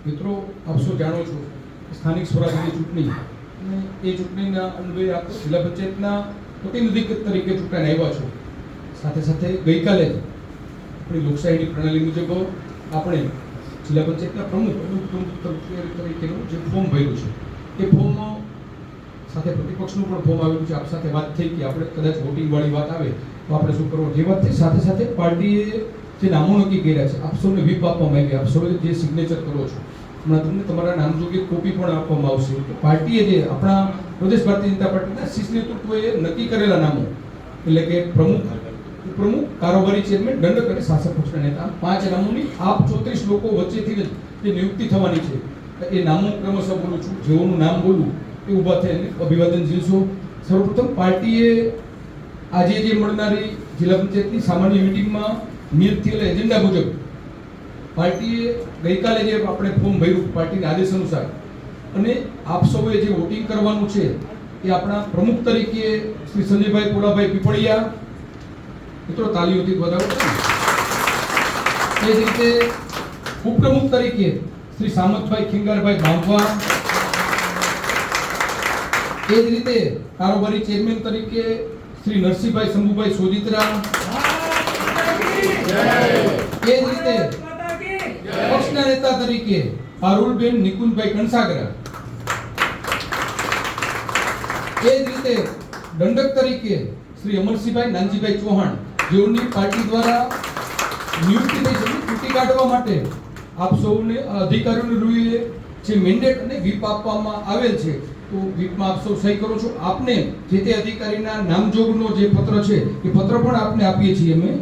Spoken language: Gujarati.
મિત્રો, આપ સૌ જાણો છો સ્થાનિક સ્વરાજ્યની ચૂંટણી અને એ ચૂંટણીના અન્વયે આપ જિલ્લા પંચાયતના પ્રતિનિધિ તરીકે ચૂંટાઈને આવ્યા છો. સાથે સાથે ગઈકાલે જ આપણી લોકશાહીની પ્રણાલી મુજબ આપણે જિલ્લા પંચાયતના પ્રમુખ અને ઉપપ્રમુખ તરીકેનું જે ફોર્મ ભર્યું છે એ ફોર્મ સાથે પ્રતિપક્ષનું પણ ફોર્મ આવેલું છે. આપ સાથે વાત થઈ કે આપણે કદાચ વોટિંગવાળી વાત આવે તો આપણે શું કરવું, જે વાત થઈ સાથે સાથે પાર્ટીએ જે નામો નક્કી કર્યા છે, આપ સૌને વ્હીપ આપવામાં આવી, આપ સૌએ જે સિગ્નેચર કરો છો હમણાં તમને તમારા નામ જોગે કોપી પણ આપવામાં આવશે. પાર્ટીએ જે આપણા પ્રદેશ ભારતીય જનતા પાર્ટીના શીર્ષ નેતૃત્વએ નક્કી કરેલા નામો એટલે કે પ્રમુખ, ઉપપ્રમુખ, કારોબારી ચેરમેન, દંડક અને શાસક પક્ષના નેતા, 5 નામોની આપ 34 લોકો વચ્ચેથી જે નિયુક્તિ થવાની છે એ નામો ક્રમશઃ બોલું છું. જેઓનું નામ બોલું એ ઊભા થઈને અભિવાદન ઝીલશો. સર્વપ્રથમ પાર્ટીએ આજે જે મળનારી જિલ્લા પંચાયતની સામાન્ય મિટિંગમાં નિયત થયેલા એજન્ડા મુજબ પાર્ટીએ ગઈકાલે જે આપણે ફોર્મ ભર્યું પાર્ટીના આદેશ અનુસાર અને આપ સૌએ જે વોટિંગ કરવાનું છે એ આપણા પ્રમુખ તરીકે શ્રી સંજયભાઈ પોલાભાઈ પીપળિયા, મિત્રો તાલીઓથી વધાવો. એ જ રીતે ઉપપ્રમુખ તરીકે શ્રી સામતભાઈ ખિંગારભાઈ બાંભવા, એ જ રીતે કારોબારી ચેરમેન તરીકે શ્રી નરસિંહભાઈ શંભુભાઈ સોજિત્રા, એ જ રીતે પક્ષના નેતા તરીકે પારુલબેન નિકુંજભાઈ કણસાગરા, એ જ રીતે દંડક તરીકે શ્રી અમરસિંહભાઈ નાનજીભાઈ ચૌહાણ, જેઓની પાર્ટી દ્વારા નિયુક્તિ થઈ છે. ચૂંટી કાઢવા માટે આપ સૌને અધિકારીઓને રૂએ જે મેન્ડેટ અને વ્હીપ આપવામાં આવેલ છે તો વ્હીપમાં આપ સૌ સહી કરો છો. આપને જે તે અધિકારીના નામજોગનો જે પત્ર છે એ પત્ર પણ આપને આપીએ છીએ અમે.